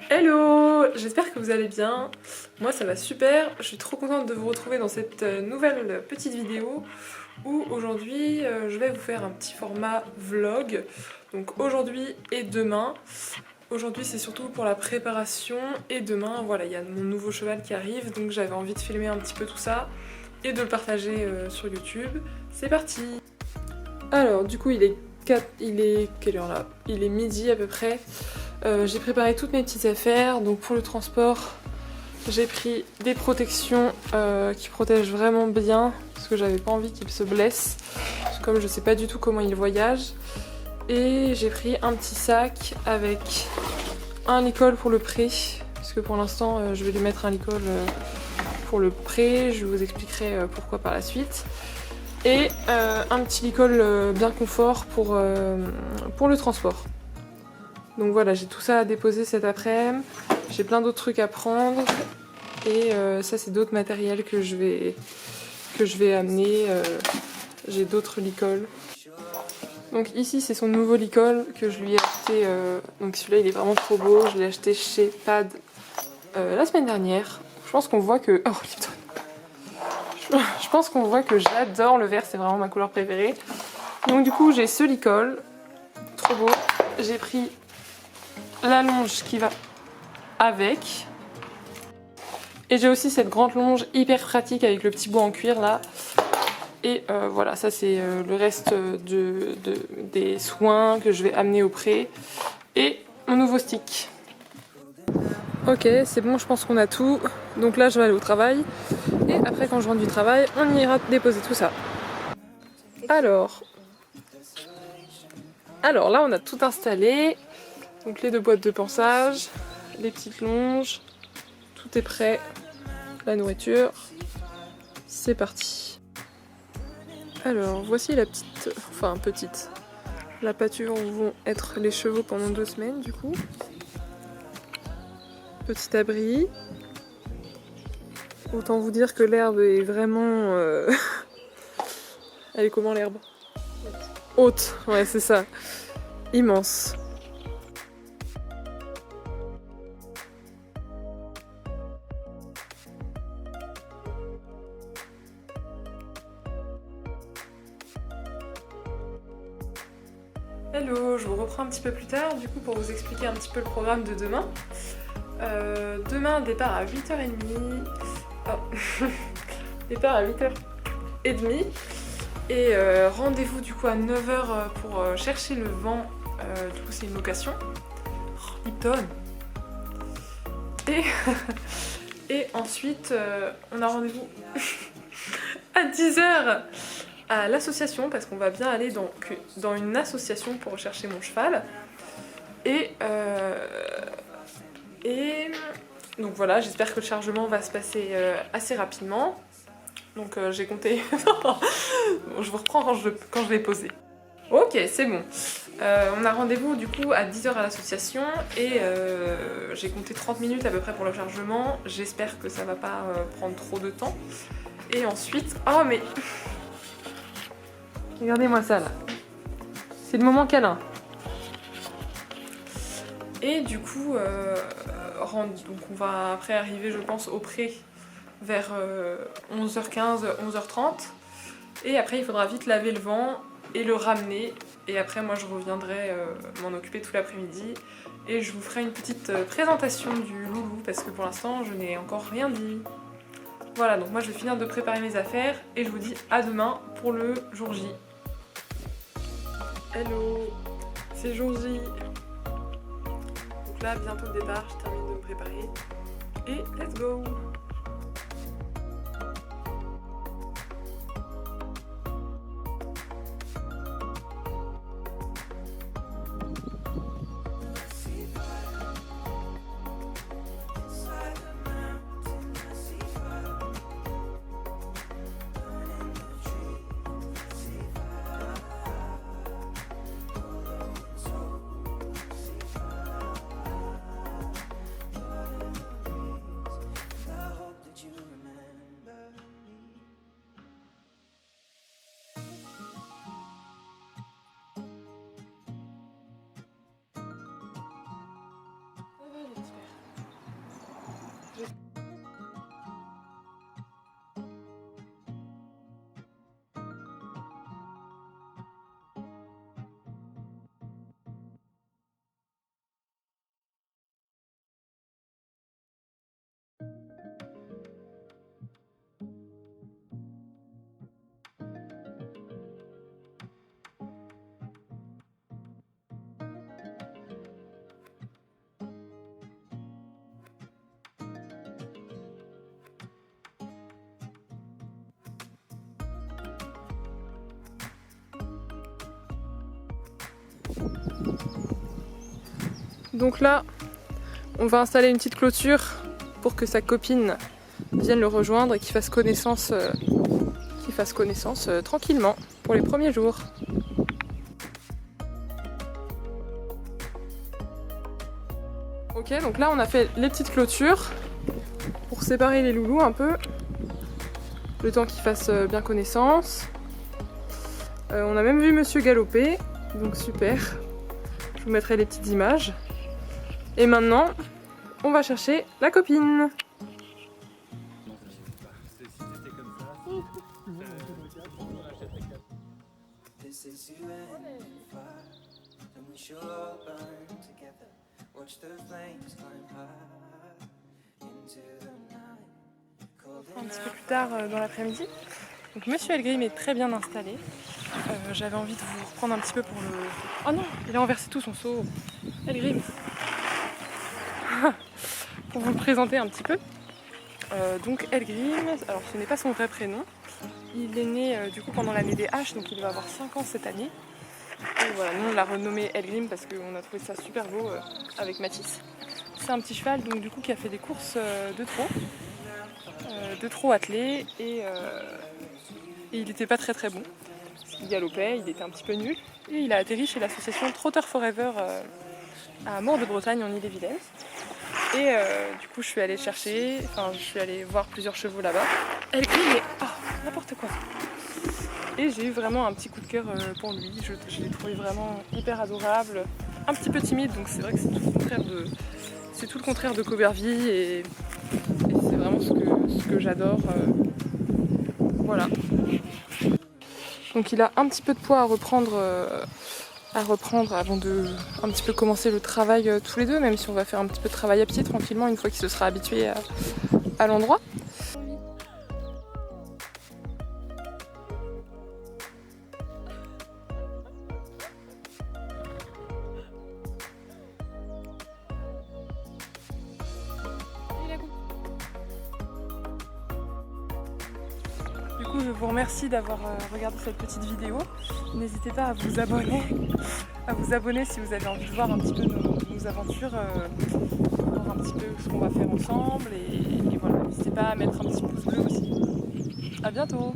Hello, j'espère que vous allez bien. Moi ça va super, je suis trop contente de vous retrouver dans cette nouvelle petite vidéo où aujourd'hui je vais vous faire un petit format vlog. Donc aujourd'hui et demain. Aujourd'hui c'est surtout pour la préparation et demain voilà il y a mon nouveau cheval qui arrive donc j'avais envie de filmer un petit peu tout ça et de le partager sur YouTube. C'est parti. Alors du coup il est quelle heure là? Il est midi à peu près. J'ai préparé toutes mes petites affaires, donc pour le transport j'ai pris des protections qui protègent vraiment bien parce que j'avais pas envie qu'il se blesse, parce que comme je sais pas du tout comment il voyage. Et j'ai pris un petit sac avec un licol pour le pré, parce que pour l'instant je vais lui mettre un licol pour le pré, je vous expliquerai pourquoi par la suite. Et un petit licol bien confort pour le transport. Donc voilà, j'ai tout ça à déposer cet après-midi, j'ai plein d'autres trucs à prendre et ça c'est d'autres matériels que je vais amener, j'ai d'autres licols. Donc ici c'est son nouveau licol que je lui ai acheté, donc celui-là il est vraiment trop beau, je l'ai acheté chez Pad la semaine dernière. Je pense qu'on voit que... Oh Lipton. Je pense qu'on voit que j'adore le vert, c'est vraiment ma couleur préférée. Donc du coup j'ai ce licol, trop beau, j'ai pris la longe qui va avec. Et j'ai aussi cette grande longe hyper pratique avec le petit bout en cuir là. Et voilà, ça c'est le reste des soins que je vais amener au pré. Et mon nouveau stick. Ok, c'est bon, je pense qu'on a tout. Donc là je vais aller au travail. Et après quand je rentre du travail, on ira déposer tout ça. Alors là on a tout installé. Donc les deux boîtes de pansage, les petites longes, tout est prêt, la nourriture, c'est parti. Alors voici la petite, la pâture où vont être les chevaux pendant 2 semaines du coup. Petit abri. Autant vous dire que l'herbe est vraiment... Elle est comment l'herbe? Haute, ouais c'est ça, immense. Hello, je vous reprends un petit peu plus tard du coup pour vous expliquer un petit peu le programme de demain. Demain départ à 8h30. Oh. Départ à 8h30 et rendez-vous du coup à 9h pour chercher le vent. Du coup c'est une location. Oh, Lipton. Et ensuite on a rendez-vous à 10h à l'association parce qu'on va bien aller dans une association pour rechercher mon cheval. Et donc voilà, j'espère que le chargement va se passer assez rapidement. Donc j'ai compté... Bon, je vous reprends quand je vais poser. Ok, c'est bon. On a rendez-vous du coup à 10h à l'association et j'ai compté 30 minutes à peu près pour le chargement. J'espère que ça va pas prendre trop de temps. Et ensuite... Oh mais... Regardez-moi ça là. C'est le moment câlin. Et du coup, donc on va après arriver je pense au pré vers 11h15, 11h30. Et après il faudra vite laver le vent et le ramener. Et après moi je reviendrai m'en occuper tout l'après-midi. Et je vous ferai une petite présentation du loulou parce que pour l'instant je n'ai encore rien dit. Voilà, donc moi je vais finir de préparer mes affaires et je vous dis à demain pour le jour J. Hello, c'est jour J. Donc là, bientôt le départ, je termine de me préparer. Et let's go! Donc là, on va installer une petite clôture pour que sa copine vienne le rejoindre et qu'il fasse connaissance, tranquillement pour les premiers jours. Ok, donc là on a fait les petites clôtures pour séparer les loulous un peu, le temps qu'ils fassent bien connaissance. On a même vu monsieur galoper, donc super. Je vous mettrai les petites images. Et maintenant, on va chercher la copine. Un petit peu plus tard dans l'après-midi. Donc monsieur Elgrim est très bien installé. J'avais envie de vous reprendre un petit peu pour le... Oh non, il a renversé tout son seau. Elgrim. Pour vous le présenter un petit peu. Donc Elgrim, alors ce n'est pas son vrai prénom. Il est né du coup pendant l'année des Haches, donc il va avoir 5 ans cette année. Et voilà, nous on l'a renommé Elgrim parce qu'on a trouvé ça super beau avec Mathis. C'est un petit cheval donc du coup qui a fait des courses de trot attelé et il n'était pas très bon. Il galopait, il était un petit peu nul. Et il a atterri chez l'association Trotter Forever à Maure de Bretagne en Ille-et-Vilaine. Et du coup je suis allée voir plusieurs chevaux là-bas. Elgrim est... Oh, n'importe quoi. Et j'ai eu vraiment un petit coup de cœur pour lui. Je l'ai trouvé vraiment hyper adorable, un petit peu timide, donc c'est vrai que c'est tout le contraire de Cobervie et c'est vraiment ce que j'adore. Voilà. Donc il a un petit peu de poids à reprendre avant de un petit peu commencer le travail tous les deux, même si on va faire un petit peu de travail à pied tranquillement une fois qu'il se sera habitué à l'endroit. Du coup, je vous remercie d'avoir regardé cette petite vidéo. N'hésitez pas à vous abonner si vous avez envie de voir un petit peu nos aventures, voir un petit peu ce qu'on va faire ensemble et voilà. N'hésitez pas à mettre un petit pouce bleu aussi. À bientôt!